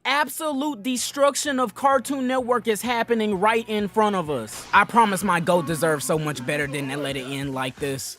Absolute destruction of Cartoon Network is happening right in front of us. I promise my GOAT deserves so much better than to let it end like this.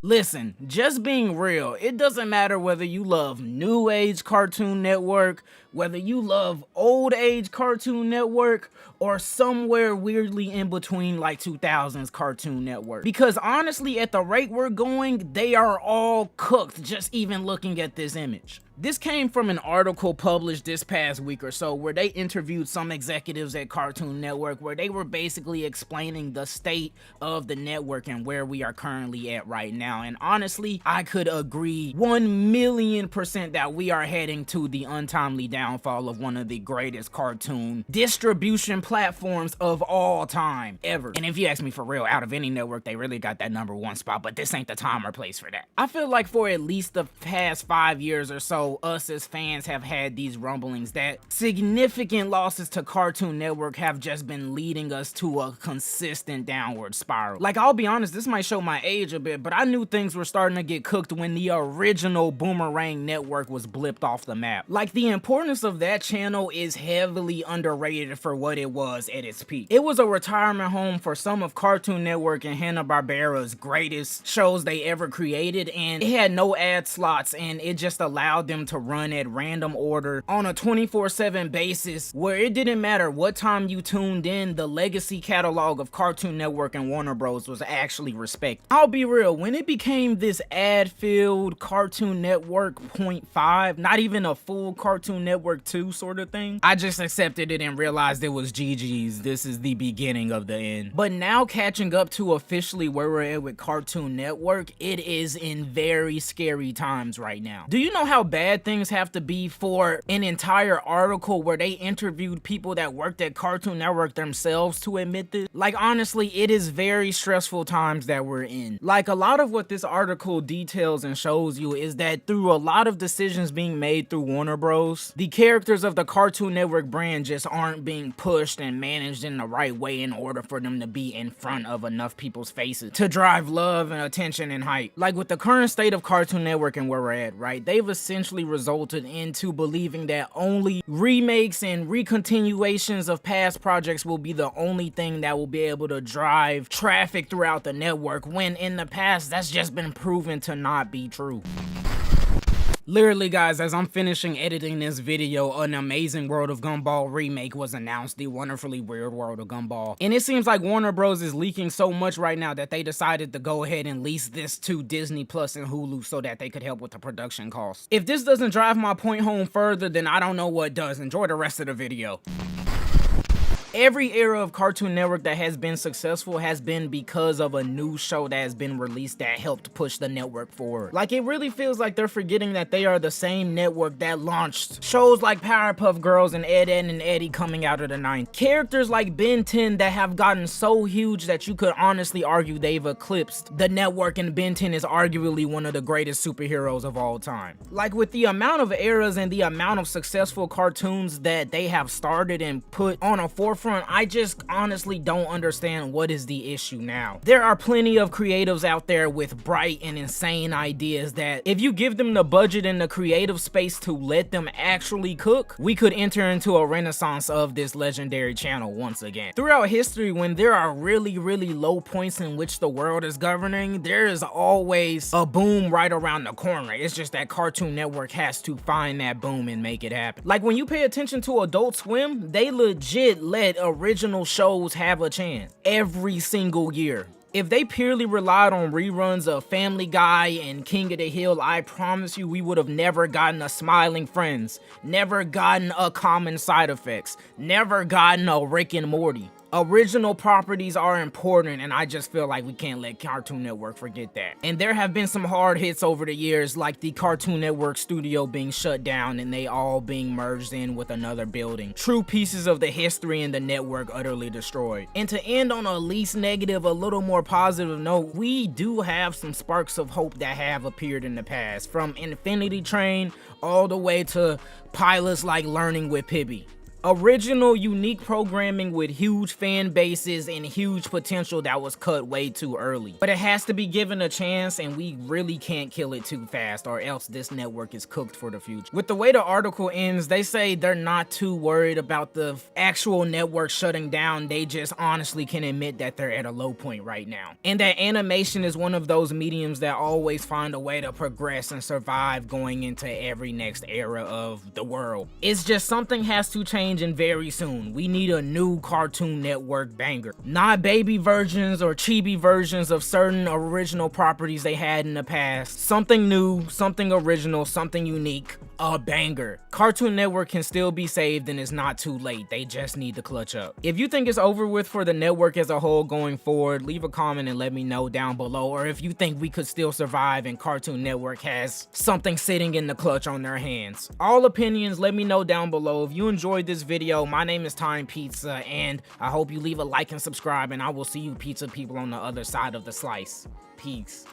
Listen, just being real, it doesn't matter whether you love New Age Cartoon Network, whether you love Old Age Cartoon Network, or somewhere weirdly in between like 2000s Cartoon Network. Because honestly, at the rate we're going, they are all cooked just even looking at this image. This came from an article published this past week or so where they interviewed some executives at Cartoon Network where they were basically explaining the state of the network and where we are currently at right now. And honestly, I could agree 1,000,000% that we are heading to the untimely downfall of one of the greatest cartoon distribution platforms of all time ever. And if you ask me for real, out of any network, they really got that #1 spot, but this ain't the time or place for that. I feel like for at least the past 5 years or so, us as fans have had these rumblings that significant losses to Cartoon Network have just been leading us to a consistent downward spiral. Like, I'll be honest, this might show my age a bit, but I knew things were starting to get cooked when the original Boomerang network was blipped off the map. Like, the importance of that channel is heavily underrated for what it was at its peak. It was a retirement home for some of Cartoon Network and Hanna-Barbera's greatest shows they ever created, and it had no ad slots, and it just allowed them to run at random order on a 24/7 basis where it didn't matter what time you tuned in, the legacy catalog of Cartoon Network and Warner Bros. Was actually respected. I'll be real, when it became this ad-filled Cartoon Network 0.5, not even a full Cartoon Network 2 sort of thing, I just accepted it and realized it was GG's. This is the beginning of the end. But now catching up to officially where we're at with Cartoon Network, it is in very scary times right now. Do you know how bad things have to be for an entire article where they interviewed people that worked at Cartoon Network themselves to admit this? Like, honestly, it is very stressful times that we're in. Like, a lot of what this article details and shows you is that through a lot of decisions being made through Warner Bros., the characters of the Cartoon Network brand just aren't being pushed and managed in the right way in order for them to be in front of enough people's faces to drive love and attention and hype. Like, with the current state of Cartoon Network and where we're at, right, they've essentially resulted into believing that only remakes and recontinuations of past projects will be the only thing that will be able to drive traffic throughout the network, when in the past that's just been proven to not be true. Literally, guys, as I'm finishing editing this video, an Amazing World of Gumball remake was announced, The Wonderfully Weird World of Gumball. And it seems like Warner Bros. Is leaking so much right now that they decided to go ahead and lease this to Disney Plus and Hulu so that they could help with the production costs. If this doesn't drive my point home further, then I don't know what does. Enjoy the rest of the video. Every era of Cartoon Network that has been successful has been because of a new show that has been released that helped push the network forward. Like, it really feels like they're forgetting that they are the same network that launched shows like Powerpuff Girls and Ed, Edd and Eddy coming out of the 90s. Characters like Ben 10 that have gotten so huge that you could honestly argue they've eclipsed the network, and Ben 10 is arguably one of the greatest superheroes of all time. Like, with the amount of eras and the amount of successful cartoons that they have started and put on a forefront, I just honestly don't understand what is the issue now. There are plenty of creatives out there with bright and insane ideas that if you give them the budget and the creative space to let them actually cook, we could enter into a renaissance of this legendary channel once again. Throughout history, when there are really low points in which the world is governing, there is always a boom right around the corner. It's just that Cartoon Network has to find that boom and make it happen. Like, when you pay attention to Adult Swim, they legit let original shows have a chance every single year. If they purely relied on reruns of Family Guy and King of the Hill, I promise you we would have never gotten a Smiling Friends, never gotten a Common Side Effects, never gotten a Rick and Morty. Original properties are important, and I just feel like we can't let Cartoon Network forget that. And there have been some hard hits over the years, like the Cartoon Network studio being shut down and they all being merged in with another building. True pieces of the history and the network utterly destroyed. And to end on a least negative, a little more positive note, we do have some sparks of hope that have appeared in the past, from Infinity Train all the way to pilots like Learning with Pibby. Original, unique programming with huge fan bases and huge potential that was cut way too early. But it has to be given a chance, and we really can't kill it too fast, or else this network is cooked for the future. With the way the article ends, they say they're not too worried about the actual network shutting down. They just honestly can admit that they're at a low point right now. And that animation is one of those mediums that always find a way to progress and survive going into every next era of the world. It's just something has to change, and very soon. We need a new Cartoon Network banger. Not baby versions or chibi versions of certain original properties they had in the past. Something new, something original, something unique. A banger. Cartoon Network can still be saved, and it's not too late. They just need to clutch up. If you think it's over with for the network as a whole going forward, leave a comment and let me know down below. Or if you think we could still survive and Cartoon Network has something sitting in the clutch on their hands. All opinions, let me know down below. If you enjoyed this video, my name is Time Pizza, and I hope you leave a like and subscribe, and I will see you pizza people on the other side of the slice. Peace.